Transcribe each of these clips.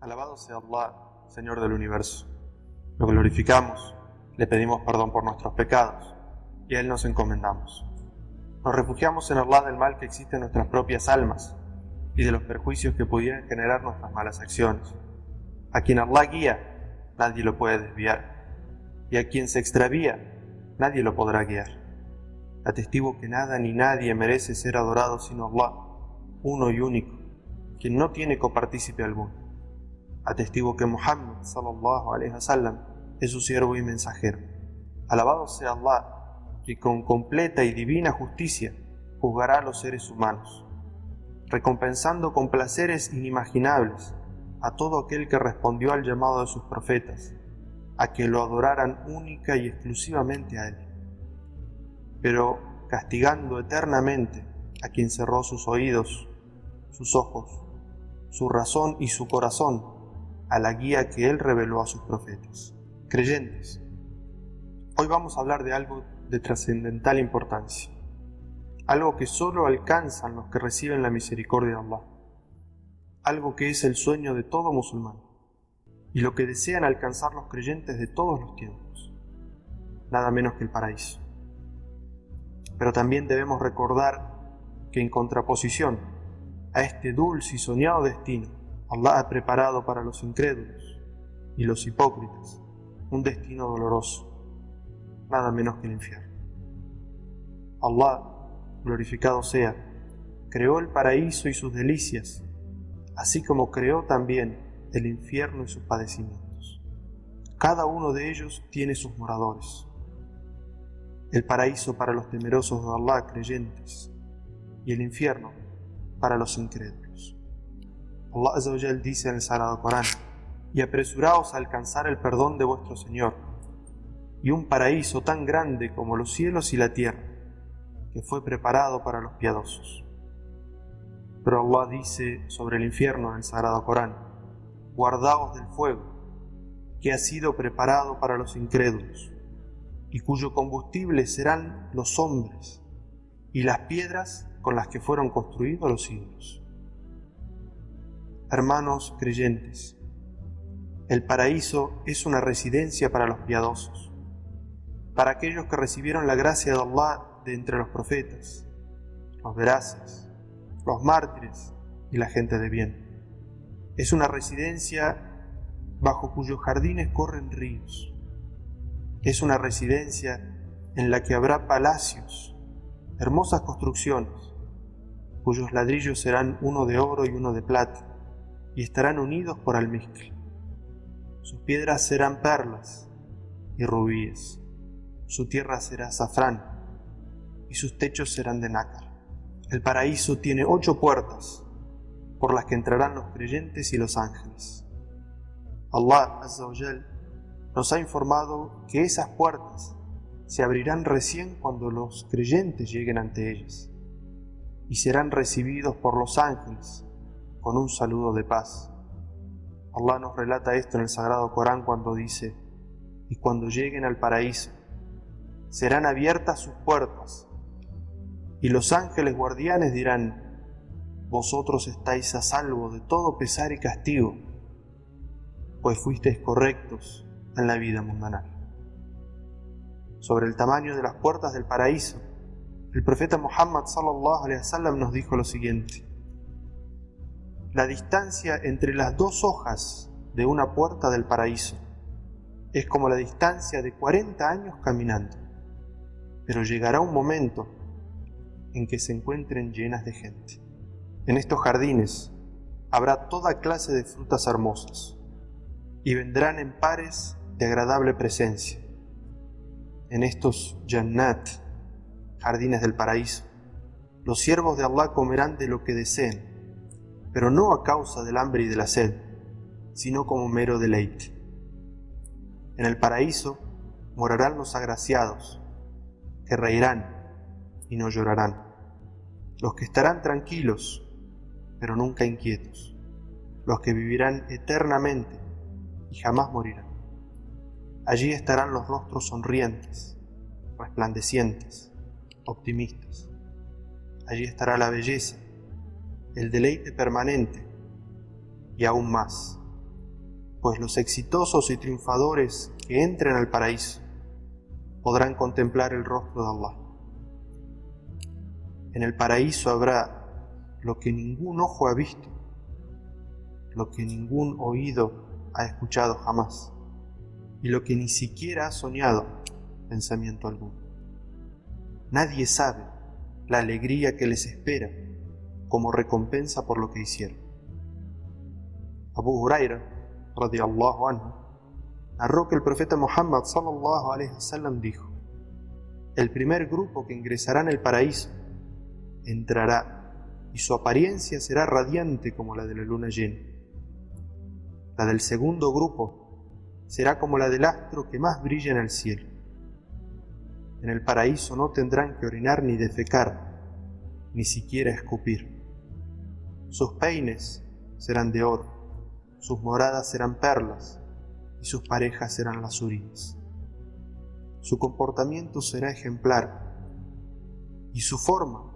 Alabado sea Allah, Señor del universo. Lo glorificamos, le pedimos perdón por nuestros pecados y a Él nos encomendamos. Nos refugiamos en Allah del mal que existe en nuestras propias almas y de los perjuicios que pudieran generar nuestras malas acciones. A quien Allah guía, nadie lo puede desviar, y a quien se extravía, nadie lo podrá guiar. Atestigo que nada ni nadie merece ser adorado sino Allah, uno y único, quien no tiene copartícipe alguno. Atestigo que Muhammad sallallahu alaihi wasallam es su siervo y mensajero. Alabado sea Allah, que con completa y divina justicia juzgará a los seres humanos, recompensando con placeres inimaginables a todo aquel que respondió al llamado de sus profetas, a que lo adoraran única y exclusivamente a Él, pero castigando eternamente a quien cerró sus oídos, sus ojos, su razón y su corazón a la guía que Él reveló a sus profetas. Creyentes, hoy vamos a hablar de algo de trascendental importancia, algo que solo alcanzan los que reciben la misericordia de Allah, algo que es el sueño de todo musulmán y lo que desean alcanzar los creyentes de todos los tiempos, nada menos que el paraíso. Pero también debemos recordar que en contraposición a este dulce y soñado destino, Allah ha preparado para los incrédulos y los hipócritas un destino doloroso, nada menos que el infierno. Allah, glorificado sea, creó el paraíso y sus delicias, así como creó también el infierno y sus padecimientos. Cada uno de ellos tiene sus moradores. El paraíso para los temerosos de Allah, creyentes, y el infierno para los incrédulos. Allah Azza wa Jal dice en el Sagrado Corán: y apresuraos a alcanzar el perdón de vuestro Señor, y un paraíso tan grande como los cielos y la tierra, que fue preparado para los piadosos. Pero Allah dice sobre el infierno en el Sagrado Corán: guardaos del fuego, que ha sido preparado para los incrédulos, y cuyo combustible serán los hombres y las piedras con las que fueron construidos los ídolos. Hermanos creyentes, el paraíso es una residencia para los piadosos, para aquellos que recibieron la gracia de Allah de entre los profetas, los veraces, los mártires y la gente de bien. Es una residencia bajo cuyos jardines corren ríos. Es una residencia en la que habrá palacios, hermosas construcciones, cuyos ladrillos serán uno de oro y uno de plata, y estarán unidos por almizcle. Sus piedras serán perlas y rubíes, su tierra será azafrán, y sus techos serán de nácar. El paraíso tiene 8 puertas, por las que entrarán los creyentes y los ángeles. Allah Azza wa Jal nos ha informado que esas puertas se abrirán recién cuando los creyentes lleguen ante ellas, y serán recibidos por los ángeles con un saludo de paz. Allah nos relata esto en el Sagrado Corán cuando dice: y cuando lleguen al paraíso, serán abiertas sus puertas, y los ángeles guardianes dirán: vosotros estáis a salvo de todo pesar y castigo, pues fuisteis correctos en la vida mundanal. Sobre el tamaño de las puertas del paraíso, el profeta Muhammad sallallahu alaihi wasallam nos dijo lo siguiente: la distancia entre las 2 hojas de una puerta del paraíso es como la distancia de 40 años caminando, pero llegará un momento en que se encuentren llenas de gente. En estos jardines habrá toda clase de frutas hermosas y vendrán en pares de agradable presencia. En estos Jannat, jardines del paraíso, los siervos de Allah comerán de lo que deseen, pero no a causa del hambre y de la sed, sino como mero deleite. En el paraíso morarán los agraciados, que reirán y no llorarán, los que estarán tranquilos, pero nunca inquietos, los que vivirán eternamente y jamás morirán. Allí estarán los rostros sonrientes, resplandecientes, optimistas. Allí estará la belleza, el deleite permanente y aún más, pues los exitosos y triunfadores que entren al paraíso podrán contemplar el rostro de Allah. En el paraíso habrá lo que ningún ojo ha visto, lo que ningún oído ha escuchado jamás, y lo que ni siquiera ha soñado pensamiento alguno. Nadie sabe la alegría que les espera como recompensa por lo que hicieron. Abu Huraira, radiyallahu anhu, narró que el profeta Muhammad sallallahu alaihi wasallam dijo: el primer grupo que ingresará en el paraíso entrará y su apariencia será radiante como la de la luna llena. La del segundo grupo será como la del astro que más brilla en el cielo. En el paraíso no tendrán que orinar ni defecar, ni siquiera escupir. Sus peines serán de oro, sus moradas serán perlas y sus parejas serán lazurinas. Su comportamiento será ejemplar y su forma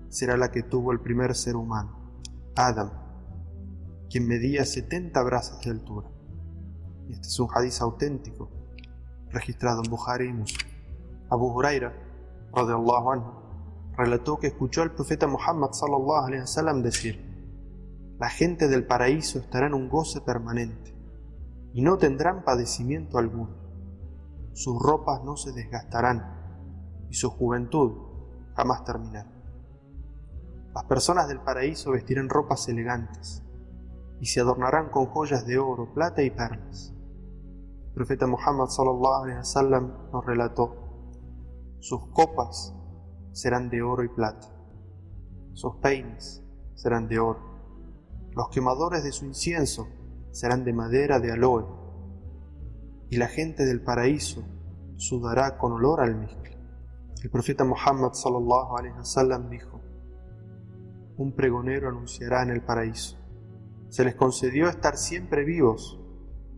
será la que tuvo el primer ser humano, Adam, quien medía 70 brazos de altura. Este es un hadiz auténtico registrado en Bukhari y Muslim. Abu Huraira, radiyallahu anhu, relató que escuchó al profeta Muhammad sallallahu alaihi wasallam decir: la gente del paraíso estará en un goce permanente y no tendrán padecimiento alguno. Sus ropas no se desgastarán y su juventud jamás terminará. Las personas del paraíso vestirán ropas elegantes y se adornarán con joyas de oro, plata y perlas. El profeta Muhammad sallallahu alaihi wasallam nos relató: sus copas serán de oro y plata, sus peines serán de oro, los quemadores de su incienso serán de madera de aloe, y la gente del paraíso sudará con olor al almizcle. El profeta Muhammad sallallahu alaihi wasallam dijo: un pregonero anunciará en el paraíso: se les concedió estar siempre vivos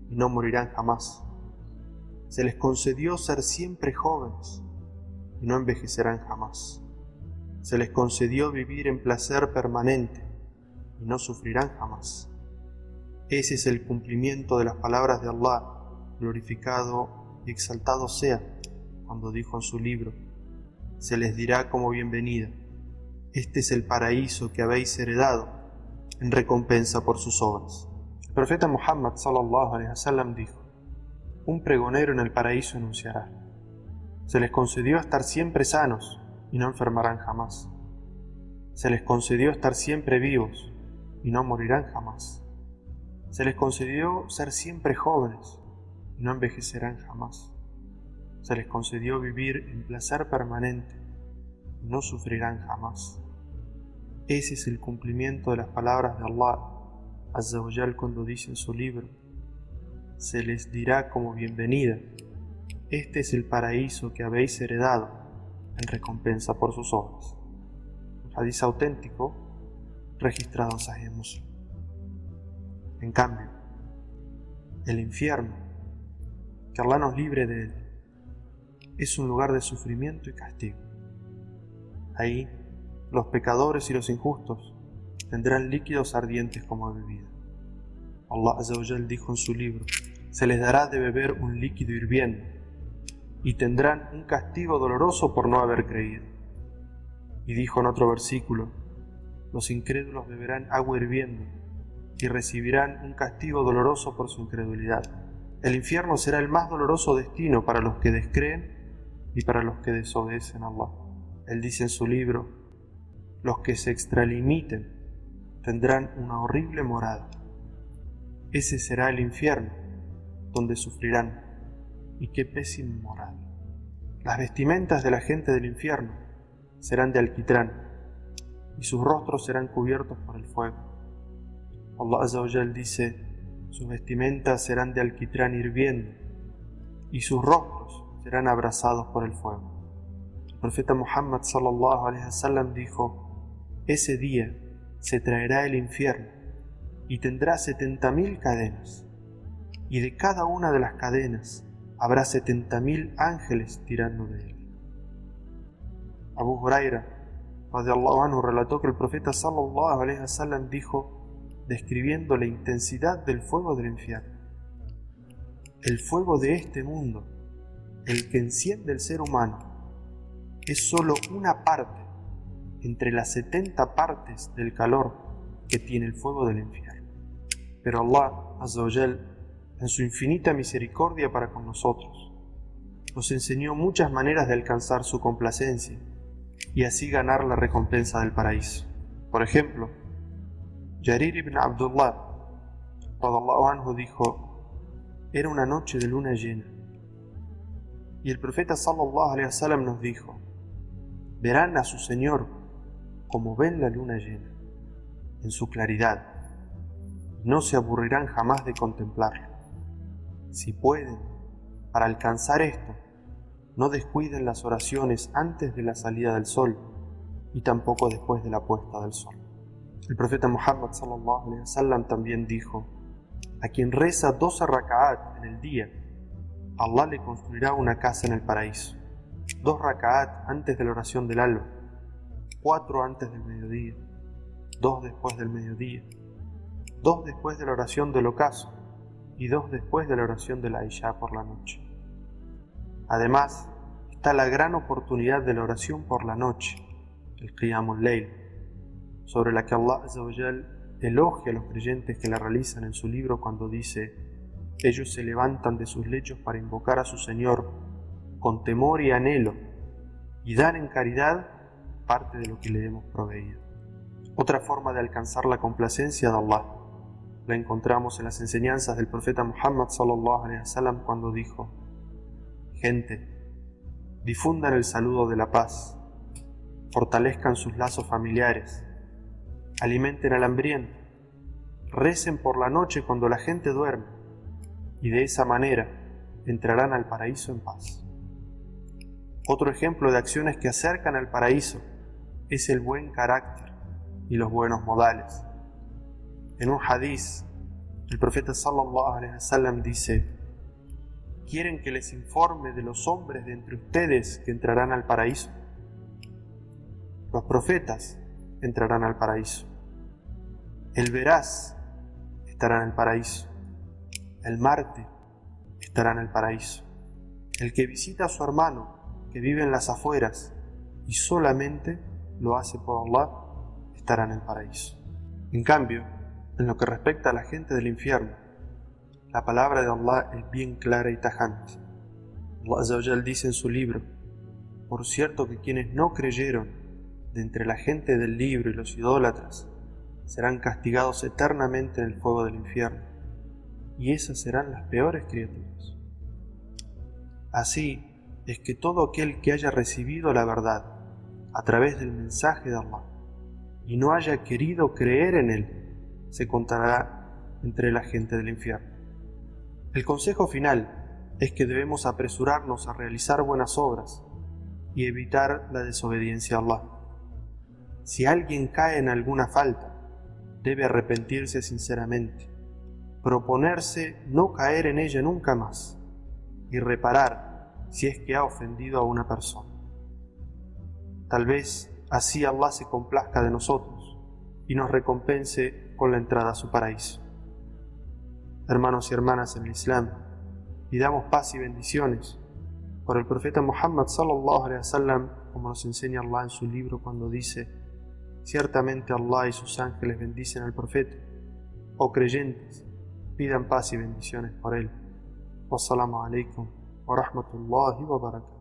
y no morirán jamás. Se les concedió ser siempre jóvenes y no envejecerán jamás. Se les concedió vivir en placer permanente y no sufrirán jamás. Ese es el cumplimiento de las palabras de Allah, glorificado y exaltado sea, cuando dijo en su libro: se les dirá como bienvenida: este es el paraíso que habéis heredado en recompensa por sus obras. El profeta Muhammad sallallahu alaihi wasallam dijo: un pregonero en el paraíso anunciará: se les concedió estar siempre sanos y no enfermarán jamás. Se les concedió estar siempre vivos y no morirán jamás. Se les concedió ser siempre jóvenes y no envejecerán jamás. Se les concedió vivir en placer permanente y no sufrirán jamás. Ese es el cumplimiento de las palabras de Allah Azza wa Jal cuando dice en su libro: se les dirá como bienvenida: este es el paraíso que habéis heredado en recompensa por sus obras. Un hadiz auténtico registrado en Sahih Muslim. En cambio, el infierno, que Allah nos libre de él, es un lugar de sufrimiento y castigo. Ahí, los pecadores y los injustos tendrán líquidos ardientes como bebida. Allah Azza wa Jal dijo en su libro: se les dará de beber un líquido hirviendo y tendrán un castigo doloroso por no haber creído. Y dijo en otro versículo: los incrédulos beberán agua hirviendo y recibirán un castigo doloroso por su incredulidad. El infierno será el más doloroso destino para los que descreen y para los que desobedecen a Allah. Él dice en su libro: los que se extralimiten tendrán una horrible morada. Ese será el infierno donde sufrirán, y qué pésima morada. Las vestimentas de la gente del infierno serán de alquitrán y sus rostros serán cubiertos por el fuego. Allah Azza wa Jal dice: sus vestimentas serán de alquitrán hirviendo y sus rostros serán abrasados por el fuego. El profeta Muhammad sallallahu alaihi wasallam dijo: ese día se traerá el infierno y tendrá 70.000 cadenas, y de cada una de las cadenas habrá 70.000 ángeles tirando de él. Abu Huraira, radiyallahu anhu, relató que el profeta sallallahu alaihi wasallam dijo, describiendo la intensidad del fuego del infierno: El fuego de este mundo, el que enciende el ser humano, es solo una parte entre las 70 partes del calor que tiene el fuego del infierno. Pero Allah Azza wa Jal, en su infinita misericordia para con nosotros, nos enseñó muchas maneras de alcanzar su complacencia y así ganar la recompensa del paraíso. Por ejemplo, Jarir ibn Abdullah radiyallahu anhu dijo: era una noche de luna llena y el profeta sallallahu alaihi wasallam nos dijo: verán a su Señor como ven la luna llena, en su claridad, y no se aburrirán jamás de contemplarlo. Si pueden, para alcanzar esto, no descuiden las oraciones antes de la salida del sol y tampoco después de la puesta del sol. El profeta Muhammad sallallahu alaihi wasallam también dijo: a quien reza 12 raka'at en el día, Allah le construirá una casa en el paraíso. 2 raka'at antes de la oración del alba, 4 antes del mediodía, 2 después del mediodía, 2 después de la oración del ocaso y 2 después de la oración de la Isha por la noche. Además, está la gran oportunidad de la oración por la noche, el Qiyamul Layl, sobre la que Allah Azza wa Jal elogia a los creyentes que la realizan en su libro cuando dice: ellos se levantan de sus lechos para invocar a su Señor con temor y anhelo y dan en caridad parte de lo que le hemos proveído. Otra forma de alcanzar la complacencia de Allah la encontramos en las enseñanzas del profeta Muhammad sallallahu alaihi wasallam cuando dijo: gente, difundan el saludo de la paz, fortalezcan sus lazos familiares, alimenten al hambriento, recen por la noche cuando la gente duerme, y de esa manera entrarán al paraíso en paz. Otro ejemplo de acciones que acercan al paraíso es el buen carácter y los buenos modales. En un hadiz, el profeta sallallahu alaihi wasallam dice: ¿quieren que les informe de los hombres de entre ustedes que entrarán al paraíso? Los profetas entrarán al paraíso. El veraz estará en el paraíso. El mártir estará en el paraíso. El que visita a su hermano que vive en las afueras y solamente lo hace por Allah estará en el paraíso. En cambio, en lo que respecta a la gente del infierno, la palabra de Allah es bien clara y tajante. Allah Azza wa Jal dice en su libro: por cierto que quienes no creyeron de entre la gente del libro y los idólatras serán castigados eternamente en el fuego del infierno, y esas serán las peores criaturas. Así es que todo aquel que haya recibido la verdad a través del mensaje de Allah y no haya querido creer en él, se contará entre la gente del infierno. El consejo final es que debemos apresurarnos a realizar buenas obras y evitar la desobediencia a Allah. Si alguien cae en alguna falta, debe arrepentirse sinceramente, proponerse no caer en ella nunca más y reparar si es que ha ofendido a una persona. Tal vez así Allah se complazca de nosotros y nos recompense con la entrada a su paraíso. Hermanos y hermanas en el Islam, pidamos paz y bendiciones por el profeta Muhammad sallallahu alaihi wasallam, como nos enseña Allah en su libro cuando dice: ciertamente Allah y sus ángeles bendicen al profeta. Oh creyentes, pidan paz y bendiciones por él. Wassalamu alaikum wa rahmatullahi wa barakatuh.